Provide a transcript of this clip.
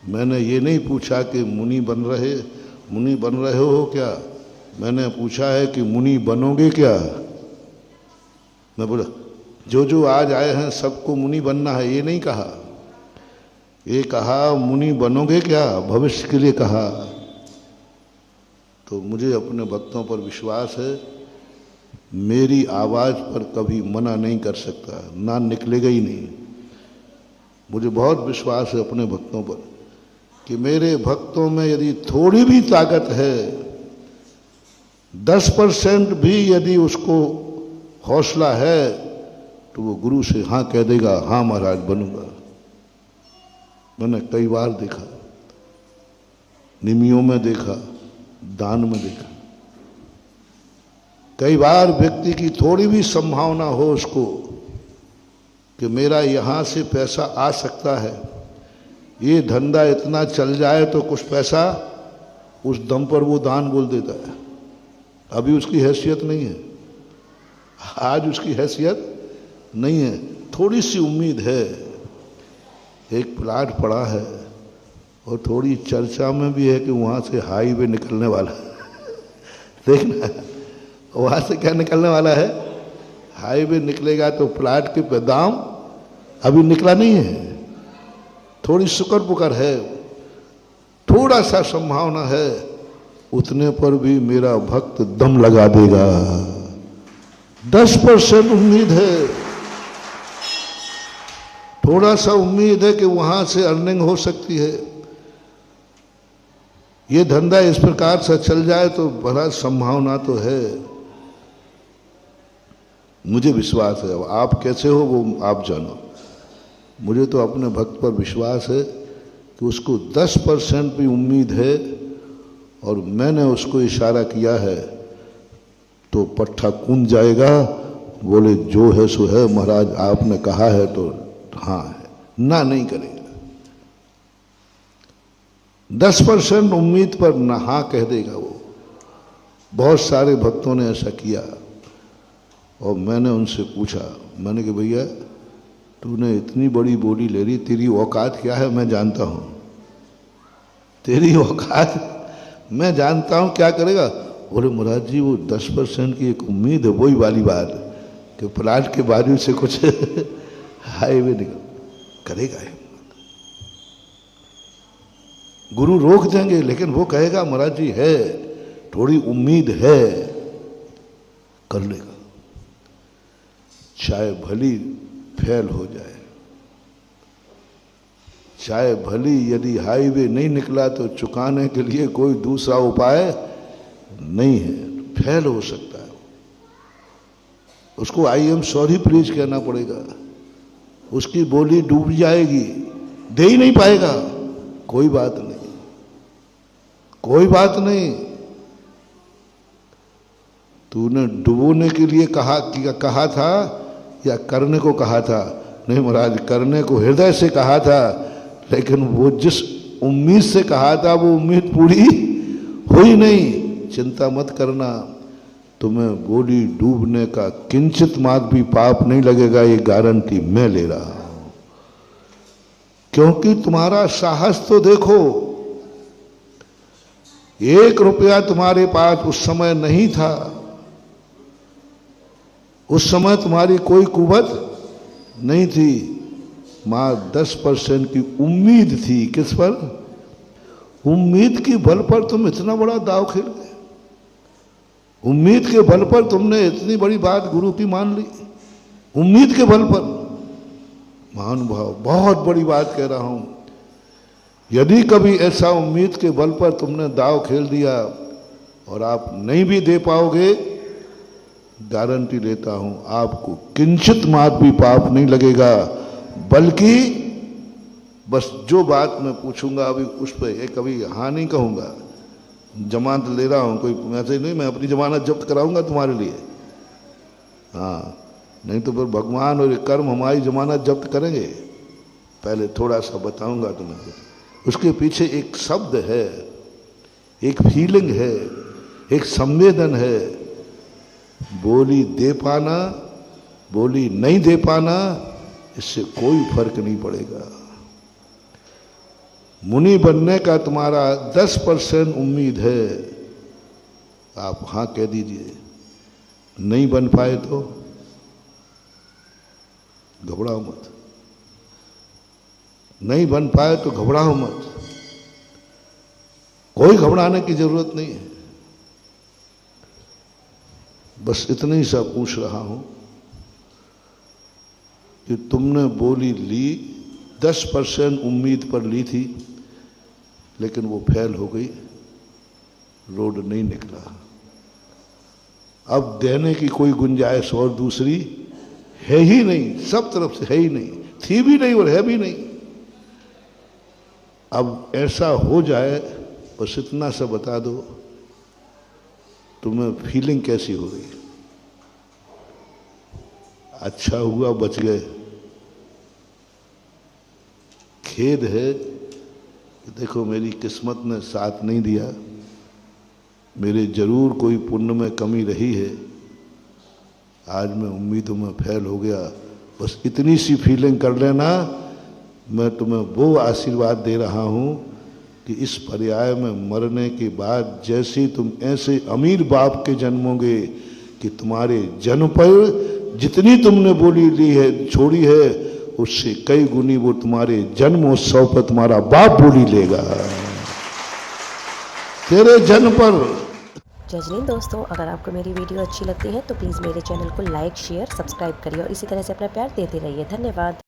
मैंने ये नहीं पूछा कि मुनि बन रहे हो क्या, मैंने पूछा है कि मुनि बनोगे क्या। मैं बोला जो जो आज आए हैं सबको मुनि बनना है, ये नहीं कहा। ये कहा मुनि बनोगे क्या, भविष्य के लिए कहा। तो मुझे अपने भक्तों पर विश्वास है, मेरी आवाज़ पर कभी मना नहीं कर सकता, ना निकलेगा ही नहीं। मुझे बहुत विश्वास है अपने भक्तों पर कि मेरे भक्तों में यदि थोड़ी भी ताकत है, 10% भी यदि उसको हौसला है, तो वो गुरु से हाँ कह देगा, हाँ महाराज बनूंगा। मैंने कई बार देखा, निमियों में देखा, दान में देखा। कई बार व्यक्ति की थोड़ी भी संभावना हो उसको कि मेरा यहां से पैसा आ सकता है, ये धंधा इतना चल जाए तो कुछ पैसा, उस दम पर वो दान बोल देता है। अभी उसकी हैसियत नहीं है, आज उसकी हैसियत नहीं है, थोड़ी सी उम्मीद है, एक प्लाट पड़ा है और थोड़ी चर्चा में भी है कि वहाँ से हाईवे निकलने वाला है। देखना वहाँ से क्या निकलने वाला है, हाईवे निकलेगा तो प्लाट के दाम अभी निकला नहीं है, थोड़ी शुक्र पुकर है, थोड़ा सा संभावना है, उतने पर भी मेरा भक्त दम लगा देगा। 10% उम्मीद है, थोड़ा सा उम्मीद है कि वहां से अर्निंग हो सकती है, ये धंधा इस प्रकार से चल जाए तो बड़ा संभावना तो है। मुझे विश्वास है, आप कैसे हो वो आप जानो, मुझे तो अपने भक्त पर विश्वास है कि उसको 10% भी उम्मीद है और मैंने उसको इशारा किया है तो पट्ठा कूद जाएगा, बोले जो है सो है महाराज, आपने कहा है तो हाँ है, ना नहीं करेगा। 10% उम्मीद पर ना हाँ कह देगा वो। बहुत सारे भक्तों ने ऐसा किया और मैंने उनसे पूछा, मैंने कि भैया तूने इतनी बड़ी बोली ले ली, तेरी औकात क्या है मैं जानता हूँ, तेरी औकात मैं जानता हूँ, क्या करेगा। बोले महाराज जी वो 10% की एक उम्मीद है, वही वाली बात कि प्लाट के बाजू से कुछ हाईवे निकल करेगा। गुरु रोक देंगे लेकिन वो कहेगा महाराज जी है, थोड़ी उम्मीद है, कर लेगा, चाहे भली फेल हो जाए, चाहे भली यदि हाईवे नहीं निकला तो चुकाने के लिए कोई दूसरा उपाय नहीं है, फेल हो सकता है, उसको आई एम सॉरी प्लीज कहना पड़ेगा, उसकी बोली डूब जाएगी, दे ही नहीं पाएगा, कोई बात नहीं, कोई बात नहीं। तूने डुबोने के लिए कहा था या करने को कहा था? नहीं महाराज, करने को हृदय से कहा था, लेकिन वो जिस उम्मीद से कहा था वो उम्मीद पूरी हुई नहीं। चिंता मत करना, तुम्हें बोली डूबने का किंचित मात्र भी पाप नहीं लगेगा, ये गारंटी मैं ले रहा हूं। क्योंकि तुम्हारा साहस तो देखो, 1 रुपया तुम्हारे पास उस समय नहीं था, उस समय तुम्हारी कोई कुवत नहीं थी, मां 10% की उम्मीद थी। किस पर? उम्मीद की बल पर तुम इतना बड़ा दाव खेल गए, उम्मीद के बल पर तुमने इतनी बड़ी बात गुरु की मान ली, उम्मीद के बल पर। महानुभाव, बहुत बड़ी बात कह रहा हूं, यदि कभी ऐसा उम्मीद के बल पर तुमने दाव खेल दिया और आप नहीं भी दे पाओगे, गारंटी लेता हूं आपको किंचित मात्र भी पाप नहीं लगेगा, बल्कि बस जो बात मैं पूछूंगा अभी उस पर कभी हाँ नहीं कहूंगा। जमानत ले रहा हूं, कोई ऐसे नहीं मैं अपनी जमानत जब्त कराऊंगा तुम्हारे लिए, हाँ, नहीं तो फिर भगवान और कर्म हमारी जमानत जब्त करेंगे। पहले थोड़ा सा बताऊंगा तुम्हें, उसके पीछे एक शब्द है, एक फीलिंग है, एक संवेदन है। बोली दे पाना, बोली नहीं दे पाना, इससे कोई फर्क नहीं पड़ेगा। मुनि बनने का तुम्हारा 10% उम्मीद है, आप हाँ कह दीजिए। नहीं बन पाए तो घबराओ मत, नहीं बन पाए तो घबराओ मत, कोई घबराने की जरूरत नहीं है। बस इतने ही सा पूछ रहा हूं कि तुमने बोली ली, 10% उम्मीद पर ली थी, लेकिन वो फेल हो गई, रोड नहीं निकला। अब देने की कोई गुंजाइश और दूसरी है ही नहीं, सब तरफ से है ही नहीं, थी भी नहीं और है भी नहीं। अब ऐसा हो जाए, बस इतना सा बता दो, तुम्हें फीलिंग कैसी हो रही? अच्छा हुआ बच गए। खेद है कि देखो मेरी किस्मत ने साथ नहीं दिया, मेरे जरूर कोई पुण्य में कमी रही है, आज मैं उम्मीदों में फेल हो गया। बस इतनी सी फीलिंग कर लेना, मैं तुम्हें वो आशीर्वाद दे रहा हूं कि इस पर्याय में मरने के बाद जैसे तुम ऐसे अमीर बाप के जन्मोगे कि तुम्हारे जन्म पर जितनी तुमने बोली ली है, छोड़ी है, उससे कई गुनी वो तुम्हारे जन्मोत्सव पर तुम्हारा बाप बोली लेगा, तेरे जन्म पर। जय जैन दोस्तों, अगर आपको मेरी वीडियो अच्छी लगती है तो प्लीज़ मेरे चैनल को लाइक, शेयर, सब्सक्राइब करिए और इसी तरह से अपना प्यार देते रहिए। धन्यवाद।